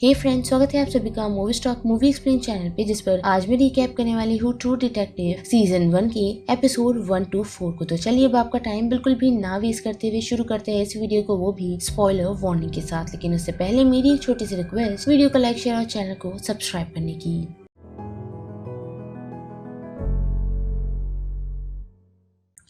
हे friends, स्वागत है आप सभी का movie stock movie explain channel पे, जिस पर आज मैं रिकैप करने वाली हूँ ट्रू डिटेक्टिव सीजन 1 के एपिसोड 1 to 4 को। तो चलिए अब आपका टाइम बिल्कुल भी ना वेस्ट करते हुए शुरू करते हैं इस वीडियो को, वो भी स्पॉइलर वार्निंग के साथ। लेकिन उससे पहले मेरी एक छोटी सी रिक्वेस्ट, वीडियो को लाइक, शेयर और चैनल को सब्सक्राइब करने की।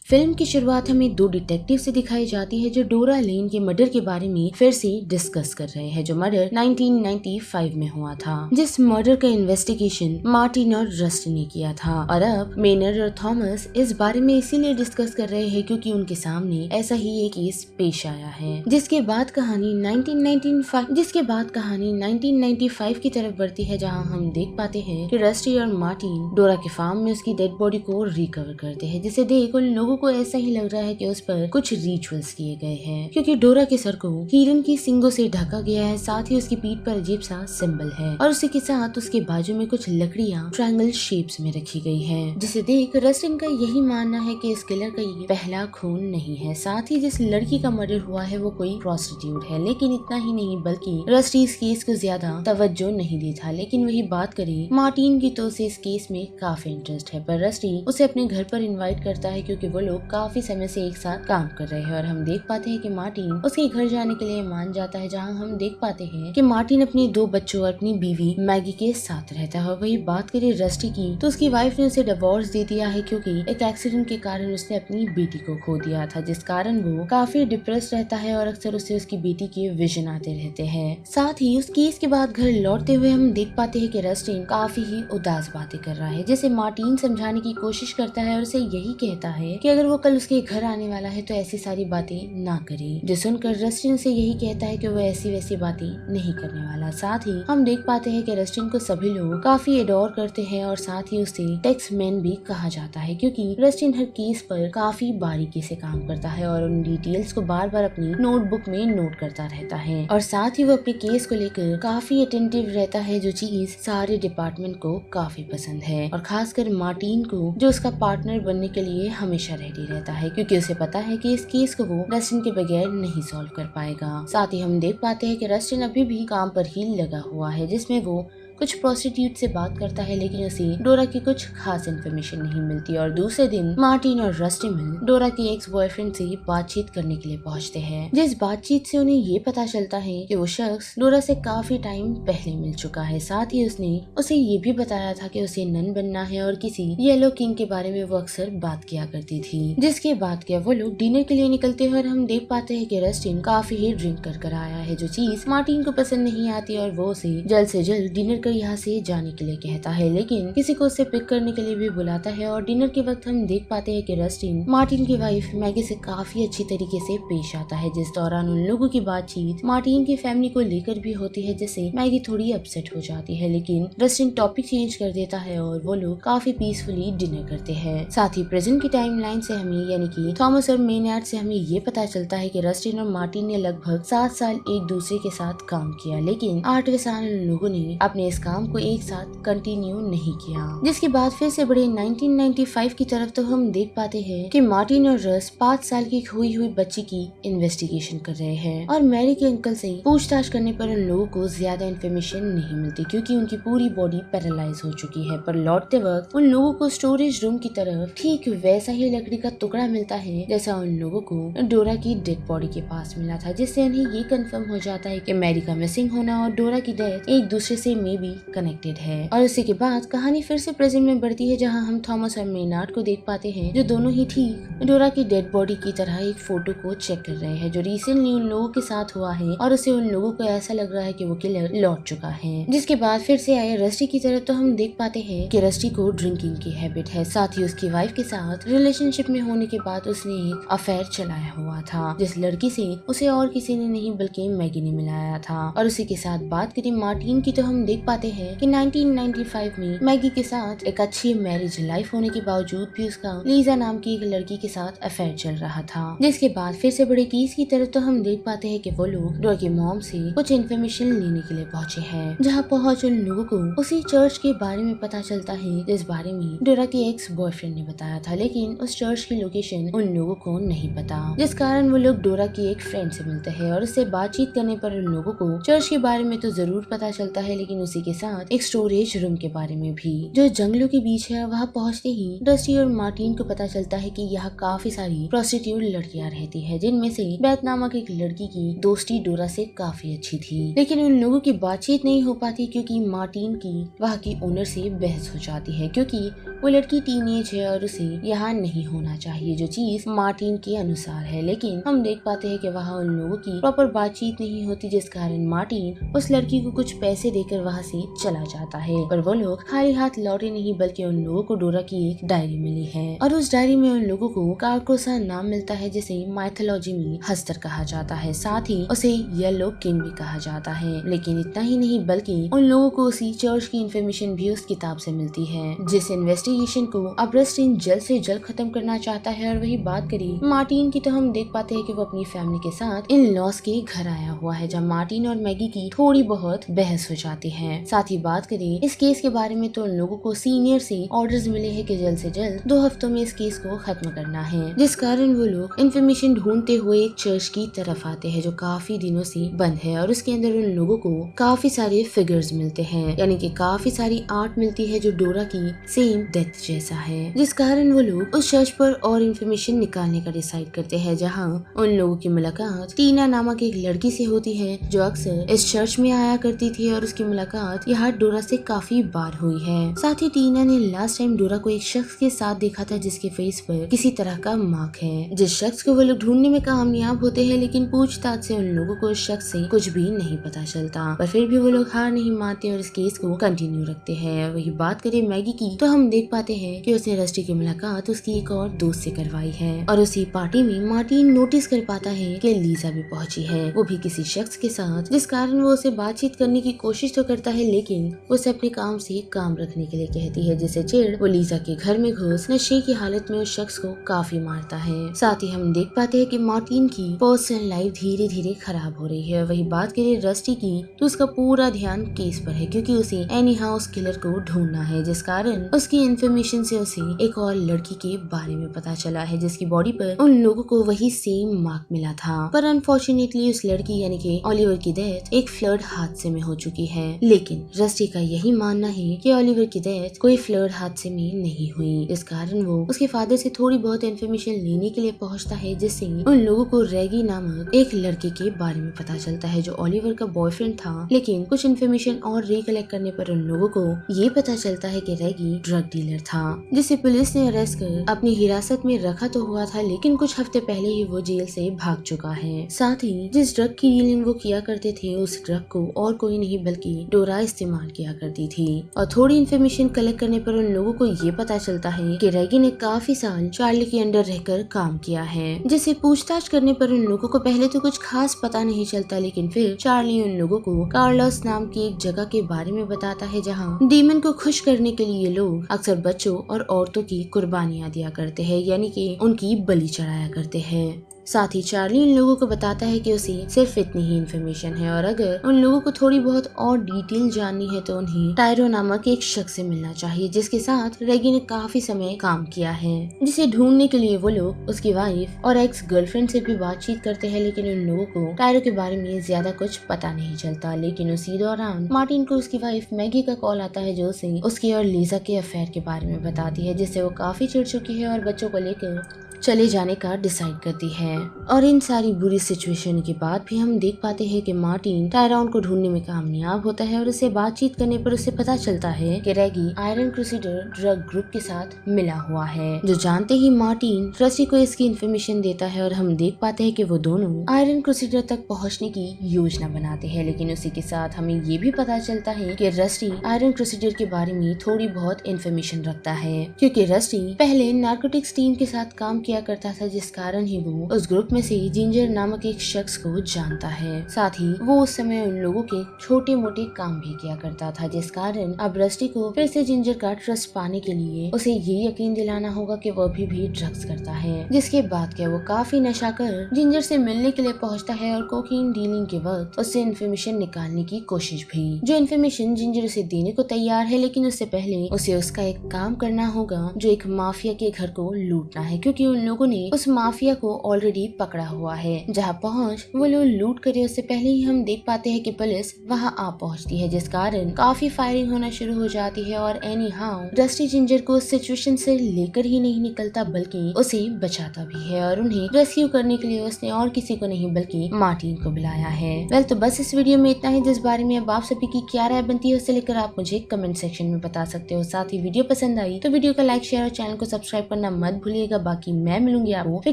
फिल्म की शुरुआत हमें दो डिटेक्टिव से दिखाई जाती है जो डोरा लेन के मर्डर के बारे में फिर से डिस्कस कर रहे हैं, जो मर्डर 1995 में हुआ था, जिस मर्डर का इन्वेस्टिगेशन मार्टिन और रस्ट ने किया था। और अब मेनर्ड और थॉमस इस बारे में इसीलिए डिस्कस कर रहे हैं क्योंकि उनके सामने ऐसा ही एक केस पेश आया है, जिसके बाद कहानी 1995 की तरफ बढ़ती है, जहाँ हम देख पाते हैं कि रस्टी और मार्टिन डोरा के फार्म में उसकी डेड बॉडी को रिकवर करते हैं, जिसे देख उन लोगों को ऐसा ही लग रहा है कि उस पर कुछ रिचुअल्स किए गए हैं, क्योंकि डोरा के सर को हिरन की सींगों से ढका गया है, साथ ही उसकी पीठ पर अजीब सा सिंबल है और उसी के साथ उसके बाजू में कुछ लकड़ियां ट्रायंगल शेप्स में रखी गई हैं, जिसे देख रस्टिन का यही मानना है कि इस किलर का ये पहला खून नहीं है। साथ ही जिस लड़की का मर्डर हुआ है वो कोई प्रोस्टिट्यूट है। लेकिन इतना ही नहीं, बल्कि रस्टी इस केस को ज्यादा तवज्जो नहीं देता। लेकिन वही बात करें मार्टिन की तो उसे इस केस में काफी इंटरेस्ट है, पर रस्टी उसे अपने घर पर इन्वाइट करता है क्योंकि वो लोग काफी समय से एक साथ काम कर रहे हैं। और हम देख पाते हैं कि मार्टिन उसके घर जाने के लिए मान जाता है, जहां हम देख पाते हैं कि मार्टिन अपने दो बच्चों और अपनी बीवी मैगी के साथ रहता है। वही बात करें रस्टी की तो उसकी वाइफ ने उसे डिवोर्स दे दिया है क्योंकि एक एक्सीडेंट के कारण उसने अपनी बेटी को खो दिया था, जिस कारण वो काफी डिप्रेस रहता है और अक्सर उसे उसकी बेटी के विजन आते रहते हैं। साथ ही उस केस के बाद घर लौटते हुए हम देख पाते हैं कि रस्टिन काफी ही उदास बातें कर रहा है, जिसे मार्टिन समझाने की कोशिश करता है और उसे यही कहता है कि अगर वो कल उसके घर आने वाला है तो ऐसी सारी बातें ना करे। जो सुनकर रस्टिन से यही कहता है कि वो ऐसी वैसी बातें नहीं करने वाला। साथ ही हम देख पाते हैं कि रस्टिन को सभी लोग काफी एडोर करते हैं और साथ ही उसे टेक्स मैन भी कहा जाता है, क्योंकि रस्टिन हर केस पर काफी बारीकी से काम करता है और उन डिटेल्स को बार बार अपनी नोटबुक में नोट करता रहता है। और साथ ही वो अपने केस को लेकर काफी अटेंटिव रहता है, जो चीज सारे डिपार्टमेंट को काफी पसंद है, और खासकर मार्टिन को, जो उसका पार्टनर बनने के लिए हमेशा रेडी रहता है, क्योंकि उसे पता है कि इस केस को वो रस्टिन के बगैर नहीं सॉल्व कर पाएगा। साथ ही हम देख पाते हैं कि रस्टिन अभी भी काम पर ही लगा हुआ है, जिसमें वो कुछ प्रोस्टिट्यूट से बात करता है, लेकिन उसे डोरा की कुछ खास इन्फॉर्मेशन नहीं मिलती। और दूसरे दिन मार्टिन और रस्टिन डोरा के एक्स बॉयफ्रेंड से बातचीत करने के लिए पहुंचते हैं, जिस बातचीत से उन्हें ये पता चलता है कि वो शख्स डोरा से काफी टाइम पहले मिल चुका है। साथ ही उसने उसे ये भी बताया था कि उसे नन बनना है और किसी येलो किंग के बारे में वो अक्सर बात किया करती थी। जिसके बाद क्या वो लोग डिनर के लिए निकलते हैं और हम देख पाते हैं कि रस्टिन काफी ही ड्रिंक कर आया है, जो चीज मार्टिन को पसंद नहीं आती और वो उसे जल्द से जल्द डिनर यहाँ से जाने के लिए कहता है, लेकिन किसी को उसे पिक करने के लिए भी बुलाता है। और डिनर के वक्त हम देख पाते हैं कि रस्टिन मार्टिन की वाइफ मैगी से काफी अच्छी तरीके से पेश आता है, जिस दौरान उन लोगों की बातचीत मार्टिन की फैमिली को लेकर भी होती है, जिससे मैगी थोड़ी अपसेट हो जाती है। लेकिन रस्टिन टॉपिक चेंज कर देता है और वो लोग काफी पीसफुली डिनर करते हैं। साथ ही प्रेजेंट की टाइमलाइन से हमें, यानी कि थॉमस और मेनार्ड से हमें ये पता चलता है कि रस्टिन और मार्टिन ने लगभग 7 साल एक दूसरे के साथ काम किया, लेकिन 8वें साल उन लोगों ने अपने इस काम को एक साथ कंटिन्यू नहीं किया। जिसके बाद फिर से बड़े 1995 की तरफ तो हम देख पाते हैं कि मार्टिन और रस 5 साल की खोई हुई बच्ची की इन्वेस्टिगेशन कर रहे हैं, और मैरी के अंकल से पूछताछ करने पर उन लोगों को ज्यादा इन्फॉर्मेशन नहीं मिलती, क्योंकि उनकी पूरी बॉडी पैरालाइज हो चुकी है। पर लौटते वक्त उन लोगों को स्टोरेज रूम की तरफ ठीक वैसा ही लकड़ी का टुकड़ा मिलता है जैसा उन लोगों को डोरा की डेड बॉडी के पास मिला था, जिससे उन्हें ये कंफर्म हो जाता है कि मैरी का मिसिंग होना और डोरा की डेथ एक दूसरे से मे बी कनेक्टेड है। और उसी के बाद कहानी फिर से प्रेजेंट में बढ़ती है, जहां हम थॉमस और मेनार्ड को देख पाते हैं, जो दोनों ही ठीक डोरा की डेड बॉडी की तरह एक फोटो को चेक कर रहे हैं, जो रिसेंटली उन लोगों के साथ हुआ है, और उसे उन लोगों को ऐसा लग रहा है कि वो किलर लौट चुका है। जिसके बाद फिर से आए रस्टी की तरफ तो हम देख पाते हैं कि रस्टी को ड्रिंकिंग की हैबिट है। साथ ही उसकी वाइफ के साथ रिलेशनशिप में होने के बाद उसने एक अफेयर चलाया हुआ था, जिस लड़की से उसे और किसी ने नहीं बल्कि मैगी ने मिलाया था। और उसी के साथ बात करें मार्टिन की तो हम देख पाते हैं कि 1995 में मैगी के साथ एक अच्छी मैरिज लाइफ होने के बावजूद भी उसका लीजा नाम की एक लड़की के साथ अफेयर चल रहा था। जिसके बाद फिर से बड़े केस की तरफ तो हम देख पाते हैं कि वो लोग डोरा की मॉम से कुछ इन्फॉर्मेशन लेने के लिए पहुंचे हैं, जहां पहुंच उन लोगों को उसी चर्च के बारे में पता चलता है जिस बारे में डोरा के एक्स बॉयफ्रेंड ने बताया था, लेकिन उस चर्च की लोकेशन उन लोगों को नहीं पता। जिस कारण वो लोग डोरा की एक फ्रेंड से मिलते हैं और उससे बातचीत करने पर उन लोगों को चर्च के बारे में तो जरूर पता चलता है, लेकिन उसी के साथ एक स्टोरेज रूम के बारे में भी जो जंगलों के बीच है। वहाँ पहुँचते ही रस्टी और मार्टिन को पता चलता है कि यहाँ काफी सारी प्रोस्टिट्यूट लड़कियां रहती है, जिनमें से बेथ नामक एक लड़की की दोस्ती डोरा से काफी अच्छी थी, लेकिन उन लोगों की बातचीत नहीं हो पाती क्योंकि मार्टिन की वहाँ की ओनर से बहस हो जाती है, क्योंकि वो लड़की टीनेज है और उसे यहाँ नहीं होना चाहिए, जो चीज मार्टिन के अनुसार है। लेकिन हम देख पाते हैं कि वहाँ उन लोगों की प्रॉपर बातचीत नहीं होती, जिस कारण मार्टिन उस लड़की को कुछ पैसे देकर वहाँ से चला जाता है। पर वो लोग खाली हाथ लौटे नहीं, बल्कि उन लोगों को डोरा की एक डायरी मिली है और उस डायरी में उन लोगों को कार्कोसा नाम मिलता है, जिसे माइथोलॉजी में हस्तर कहा जाता है। साथ ही उसे येलो किंग भी कहा जाता है। लेकिन इतना ही नहीं, बल्कि उन लोगों को उसी चर्च की इन्फॉर्मेशन भी उस किताब से मिलती है, जिस इन्वेस्टिगेशन को अब रस्टिन जल्द से जल्द खत्म करना चाहता है। और वही बात करी मार्टिन की तो हम देख पाते हैं कि वो अपनी फैमिली के साथ इन लॉस के घर आया हुआ है, जहाँ मार्टिन और मैगी की थोड़ी बहुत बहस हो जाती है। साथ ही बात करें इस केस के बारे में तो उन लोगों को सीनियर से ऑर्डर्स मिले हैं कि जल्द से जल्द 2 हफ्तों में इस केस को खत्म करना है, जिस कारण वो लोग इन्फॉर्मेशन ढूंढते हुए एक चर्च की तरफ आते हैं जो काफी दिनों से बंद है और उसके अंदर उन लोगों को काफी सारे फिगर्स मिलते हैं, यानी कि काफी सारी आर्ट मिलती है जो डोरा की सेम डेथ जैसा है, जिस कारण वो लोग उस चर्च पर और इन्फॉर्मेशन निकालने का डिसाइड करते हैं, जहाँ उन लोगों की मुलाकात टीना नामक एक लड़की से होती है जो अक्सर इस चर्च में आया करती थी और उसकी मुलाकात यहाँ डोरा से काफी बार हुई है। साथ ही टीना ने लास्ट टाइम डोरा को एक शख्स के साथ देखा था जिसके फेस पर किसी तरह का मार्क है, जिस शख्स को वो लोग ढूंढने में कामयाब होते हैं, लेकिन पूछताछ से उन लोगों को उस शख्स से कुछ भी नहीं पता चलता। पर फिर भी वो लोग हार नहीं मानते और इस केस को कंटिन्यू रखते हैं। वही बात करें मैगी की तो हम देख पाते हैं कि उसने रस्टी की मुलाकात उसकी एक और दोस्त से करवाई है और उसी पार्टी में मार्टिन नोटिस कर पाता है कि लीजा भी पहुंची है, वो भी किसी शख्स के साथ, जिस कारण वो उसे बातचीत करने की कोशिश तो करता है, लेकिन उसे अपने काम से काम रखने के लिए कहती है, जिसे चिढ़ वो लीजा के घर में घुस नशे की हालत में उस शख्स को काफी मारता है। साथ ही हम देख पाते हैं कि मार्टिन की पर्सनल लाइफ धीरे धीरे खराब हो रही है। वही बात करें रस्टी की तो उसका पूरा ध्यान केस पर है, क्योंकि उसे एनी हाउस किलर को ढूंढना है, जिस कारण उसकी इन्फॉर्मेशन से उसे एक और लड़की के बारे में पता चला है जिसकी बॉडी पर उन लोगों को वही सेम मार्क मिला था। पर अनफॉर्चुनेटली उस लड़की यानी कि ओलिवर की डेथ एक फ्लड हादसे में हो चुकी है। लेकिन रस्टी का यही मानना है कि ओलिवर की डेथ कोई फ्लड हादसे में नहीं हुई, इस कारण वो उसके फादर से थोड़ी बहुत इन्फॉर्मेशन लेने के लिए पहुंचता है, जिससे उन लोगों को रेगी नामक एक लड़के के बारे में पता चलता है जो ओलिवर का बॉयफ्रेंड था। लेकिन कुछ इन्फॉर्मेशन और रिकलेक्ट करने पर उन लोगों को ये पता चलता है कि रेगी ड्रग डीलर था, जिसे पुलिस ने अरेस्ट कर अपनी हिरासत में रखा तो हुआ था, लेकिन कुछ हफ्ते पहले ही वो जेल से भाग चुका है। साथ ही जिस ड्रग की डीलिंग वो किया करते थे उस ड्रग को और कोई नहीं बल्कि डोरा इस्तेमाल किया करती थी। और थोड़ी इन्फॉर्मेशन कलेक्ट करने पर उन लोगों को ये पता चलता है कि रेगी ने काफी साल चार्ली के अंडर रहकर काम किया है, जिसे पूछताछ करने पर उन लोगों को पहले तो कुछ खास पता नहीं चलता, लेकिन फिर चार्ली उन लोगों को कार्लोस नाम की एक जगह के बारे में बताता है जहाँ डीमन को खुश करने के लिए लोग अक्सर बच्चों और औरतों की कुर्बानियां दिया करते हैं, यानी कि उनकी बलि चढ़ाया करते हैं। साथ ही चार्ली उन लोगों को बताता है कि उसे सिर्फ इतनी ही इन्फॉर्मेशन है और अगर उन लोगों को थोड़ी बहुत और डिटेल जाननी है तो उन्हें टायरो नामक एक शख्स से मिलना चाहिए, जिसके साथ रेगी ने काफी समय काम किया है, जिसे ढूंढने के लिए वो लोग उसकी वाइफ और एक्स गर्लफ्रेंड से भी बातचीत करते हैं। लेकिन उन लोगों को टायरो के बारे में ज्यादा कुछ पता नहीं चलता। लेकिन उसी दौरान मार्टिन को उसकी वाइफ मैगी का कॉल आता है, जो उसे उसके और लीजा के अफेयर के बारे में बताती है, जिससे वो काफी चिढ़ चुकी है और बच्चों को लेकर चले जाने का डिसाइड करती है। और इन सारी बुरी सिचुएशन के बाद भी हम देख पाते हैं कि मार्टिन टायरॉन को ढूंढने में कामयाब होता है और उससे बातचीत करने पर उसे पता चलता है कि रेगी आयरन क्रूसेडर ड्रग ग्रुप के साथ मिला हुआ है, जो जानते ही मार्टिन रस्टी को इसकी इन्फॉर्मेशन देता है और हम देख पाते हैं कि वो दोनों आयरन क्रूसेडर तक पहुंचने की योजना बनाते हैं। लेकिन उसी के साथ हमें ये भी पता चलता है कि रस्टी आयरन क्रूसेडर के बारे में थोड़ी बहुत इन्फॉर्मेशन रखता है, क्योंकि रस्टी पहले नार्कोटिक्स टीम के साथ काम किया करता था, जिस कारण ही वो उस ग्रुप में से जिंजर नामक एक शख्स को जानता है। साथ ही वो उस समय उन लोगों के छोटे मोटे काम भी किया करता था, जिस कारण अब रस्टी को फिर से जिंजर का ट्रस्ट पाने के लिए उसे ये यकीन दिलाना होगा कि वो अभी भी ड्रग्स करता है। जिसके बाद क्या वो काफी नशा कर जिंजर से मिलने के लिए पहुंचता है और कोकीन डीलिंग के वक्त उससे इन्फॉर्मेशन निकालने की कोशिश भी, जो इन्फॉर्मेशन जिंजर उसे देने को तैयार है, लेकिन उससे पहले उसे उसका एक काम करना होगा, जो एक माफिया के घर को लूटना है, क्योंकि उन लोगों ने उस माफिया को ऑलरेडी पकड़ा हुआ है। जहाँ पहुँच वो लोग लूट करे उससे पहले ही हम देख पाते हैं कि पुलिस वहाँ आ पहुँचती है, जिस कारण काफी फायरिंग होना शुरू हो जाती है और एनी हाउ रस्टी जिंजर को उस सिचुएशन से लेकर ही नहीं निकलता, बल्कि उसे बचाता भी है और उन्हें रेस्क्यू करने के लिए उसने और किसी को नहीं बल्कि मार्टिन को बुलाया है। वेल, तो बस इस वीडियो में इतना ही, जिस बारे में अब आप सभी की क्या राय बनती है उससे लेकर आप मुझे कमेंट सेक्शन में बता सकते हो। साथ ही वीडियो पसंद आई तो वीडियो को लाइक, शेयर और चैनल को सब्सक्राइब करना मत भूलिएगा। बाकी मैं मिलूंगी आपको फिर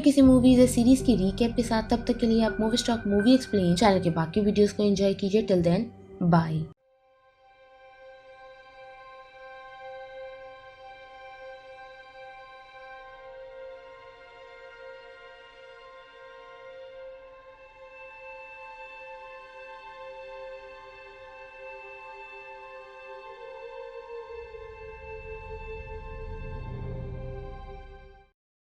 किसी मूवीज या सीरीज की रीकैप के साथ। तब तक के लिए आप movie stock movie explain channel के बाकी वीडियोस को एंजॉय कीजिए। Till then bye.